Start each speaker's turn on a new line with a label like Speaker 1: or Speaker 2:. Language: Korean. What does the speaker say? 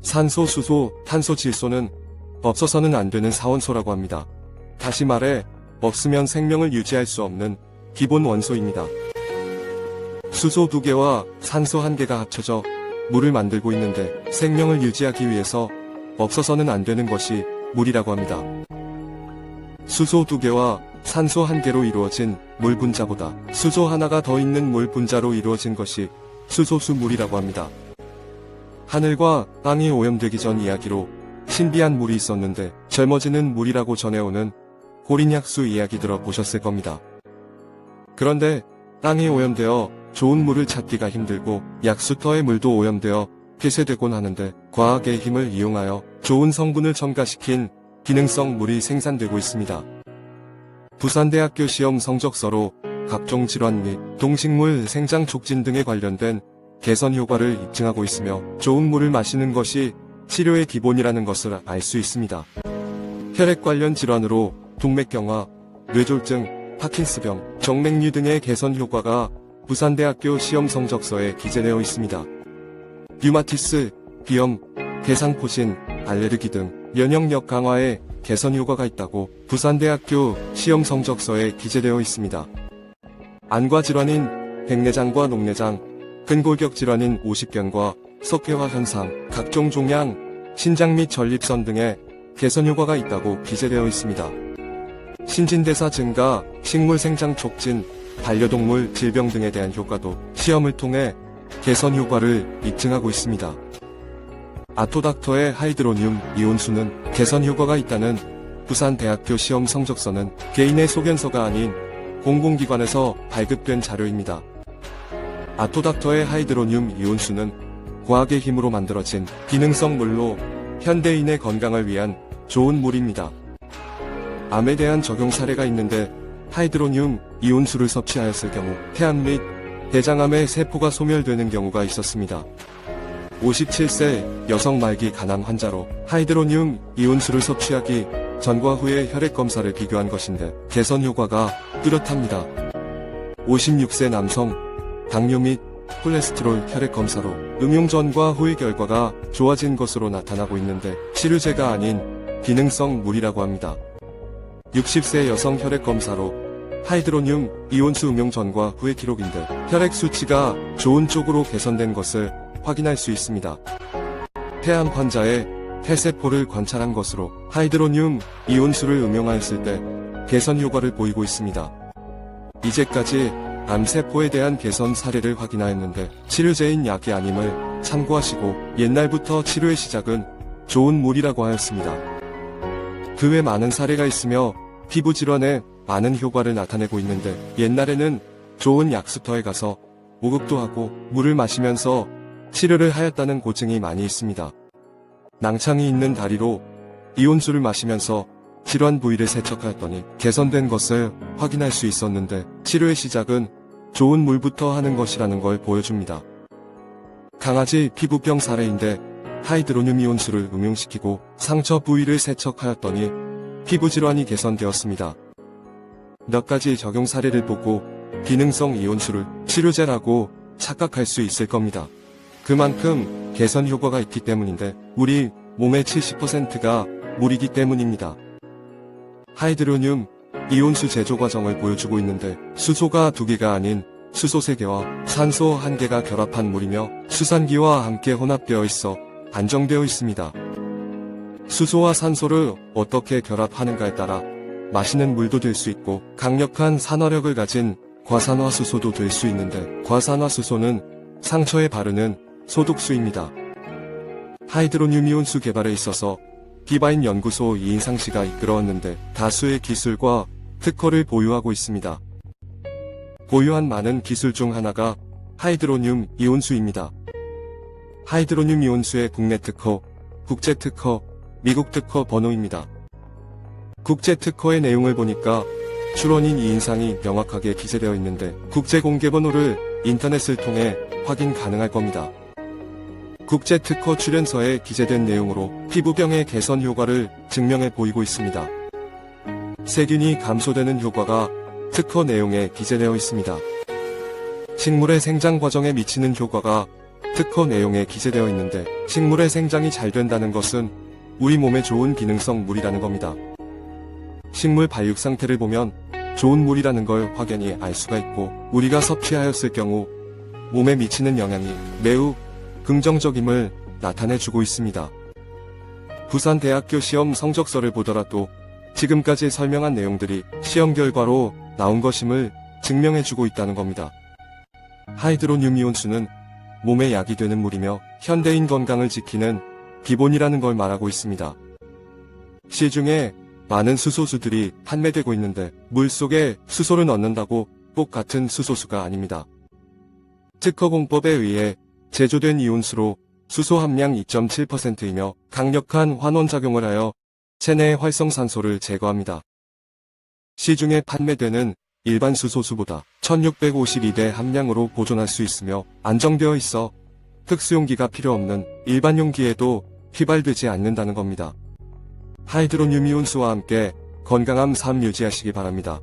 Speaker 1: 산소, 수소, 탄소, 질소는 없어서는 안 되는 사원소라고 합니다. 다시 말해 없으면 생명을 유지할 수 없는 기본 원소입니다. 수소 2개와 산소 1개가 합쳐져 물을 만들고 있는데 생명을 유지하기 위해서 없어서는 안 되는 것이 물이라고 합니다. 수소 2개와 산소 1개로 이루어진 물 분자보다 수소 하나가 더 있는 물 분자로 이루어진 것이 수소수물이라고 합니다. 하늘과 땅이 오염되기 전 이야기로 신비한 물이 있었는데 젊어지는 물이라고 전해오는 고린약수 이야기 들어보셨을 겁니다. 그런데 땅이 오염되어 좋은 물을 찾기가 힘들고 약수터의 물도 오염되어 폐쇄되곤 하는데 과학의 힘을 이용하여 좋은 성분을 첨가시킨 기능성 물이 생산되고 있습니다. 부산대학교 시험 성적서로 각종 질환 및 동식물 생장 촉진 등에 관련된 개선 효과를 입증하고 있으며 좋은 물을 마시는 것이 치료의 기본이라는 것을 알 수 있습니다. 혈액 관련 질환으로 동맥경화, 뇌졸중, 파킨스병, 정맥류 등의 개선 효과가 부산대학교 시험 성적서에 기재되어 있습니다. 류마티스, 비염, 대상포진, 알레르기 등 면역력 강화에 개선 효과가 있다고 부산대학교 시험 성적서에 기재되어 있습니다. 안과 질환인 백내장과 녹내장, 근골격 질환인 오십견과 석회화 현상, 각종 종양, 신장 및 전립선 등의 개선 효과가 있다고 기재되어 있습니다. 신진대사 증가, 식물 생장 촉진, 반려동물 질병 등에 대한 효과도 시험을 통해 개선 효과를 입증하고 있습니다. 아토닥터의 하이드로늄 이온수는 개선 효과가 있다는 부산대학교 시험 성적서는 개인의 소견서가 아닌 공공기관에서 발급된 자료입니다. 아토닥터의 하이드로늄 이온수는 과학의 힘으로 만들어진 기능성 물로 현대인의 건강을 위한 좋은 물입니다. 암에 대한 적용 사례가 있는데 하이드로늄 이온수를 섭취하였을 경우 폐암 및 대장암의 세포가 소멸되는 경우가 있었습니다. 57세 여성 말기 간암 환자로 하이드로늄 이온수를 섭취하기 전과 후의 혈액 검사를 비교한 것인데 개선 효과가 뚜렷합니다. 56세 남성 당뇨 및 콜레스테롤 혈액 검사로 응용 전과 후의 결과가 좋아진 것으로 나타나고 있는데 치료제가 아닌 기능성 물이라고 합니다. 60세 여성 혈액 검사로 하이드로늄 이온수 응용 전과 후의 기록인데 혈액 수치가 좋은 쪽으로 개선된 것을 확인할 수 있습니다. 폐암 환자의 폐세포를 관찰한 것으로 하이드로늄 이온수를 응용하였을 때 개선 효과를 보이고 있습니다. 이제까지 암세포에 대한 개선 사례를 확인하였는데 치료제인 약이 아님을 참고하시고 옛날부터 치료의 시작은 좋은 물이라고 하였습니다. 그 외 많은 사례가 있으며 피부 질환에 많은 효과를 나타내고 있는데 옛날에는 좋은 약수터에 가서 목욕도 하고 물을 마시면서 치료를 하였다는 고증이 많이 있습니다. 낭창이 있는 다리로 이온수를 마시면서 질환 부위를 세척하였더니 개선된 것을 확인할 수 있었는데 치료의 시작은 좋은 물부터 하는 것이라는 걸 보여줍니다. 강아지 피부병 사례인데 하이드로늄 이온수를 응용시키고 상처 부위를 세척하였더니 피부 질환이 개선되었습니다. 몇 가지 적용 사례를 보고 기능성 이온수를 치료제라고 착각할 수 있을 겁니다. 그만큼 개선 효과가 있기 때문인데 우리 몸의 70%가 물이기 때문입니다. 하이드로늄 이온수 제조 과정을 보여주고 있는데 수소가 2개가 아닌 수소 3개와 산소 1개가 결합한 물이며 수산기와 함께 혼합되어 있어 안정되어 있습니다. 수소와 산소를 어떻게 결합하는가에 따라 마시는 물도 될 수 있고 강력한 산화력을 가진 과산화수소도 될 수 있는데 과산화수소는 상처에 바르는 소독수입니다. 하이드로늄 이온수 개발에 있어서 비바인 연구소 이인상 씨가 이끌어왔는데 다수의 기술과 특허를 보유하고 있습니다. 보유한 많은 기술 중 하나가 하이드로늄 이온수입니다. 하이드로늄 이온수의 국내 특허, 국제 특허, 미국 특허 번호입니다. 국제 특허의 내용을 보니까 출원인 이인상이 명확하게 기재되어 있는데 국제 공개 번호를 인터넷을 통해 확인 가능할 겁니다. 국제 특허 출연서에 기재된 내용으로 피부병의 개선 효과를 증명해 보이고 있습니다. 세균이 감소되는 효과가 특허 내용에 기재되어 있습니다. 식물의 생장 과정에 미치는 효과가 특허 내용에 기재되어 있는데 식물의 생장이 잘 된다는 것은 우리 몸에 좋은 기능성 물이라는 겁니다. 식물 발육 상태를 보면 좋은 물이라는 걸 확연히 알 수가 있고 우리가 섭취하였을 경우 몸에 미치는 영향이 매우 긍정적임을 나타내주고 있습니다. 부산대학교 시험 성적서를 보더라도 지금까지 설명한 내용들이 시험 결과로 나온 것임을 증명해주고 있다는 겁니다. 하이드로늄이온수는 몸에 약이 되는 물이며 현대인 건강을 지키는 기본이라는 걸 말하고 있습니다. 시중에 많은 수소수들이 판매되고 있는데 물 속에 수소를 넣는다고 꼭 같은 수소수가 아닙니다. 특허공법에 의해 제조된 이온수로 수소 함량 2.7%이며 강력한 환원작용을 하여 체내의 활성산소를 제거합니다. 시중에 판매되는 일반 수소수보다 1652대 함량으로 보존할 수 있으며 안정되어 있어 특수용기가 필요 없는 일반 용기에도 휘발되지 않는다는 겁니다. 하이드로늄이온수와 함께 건강한 삶 유지하시기 바랍니다.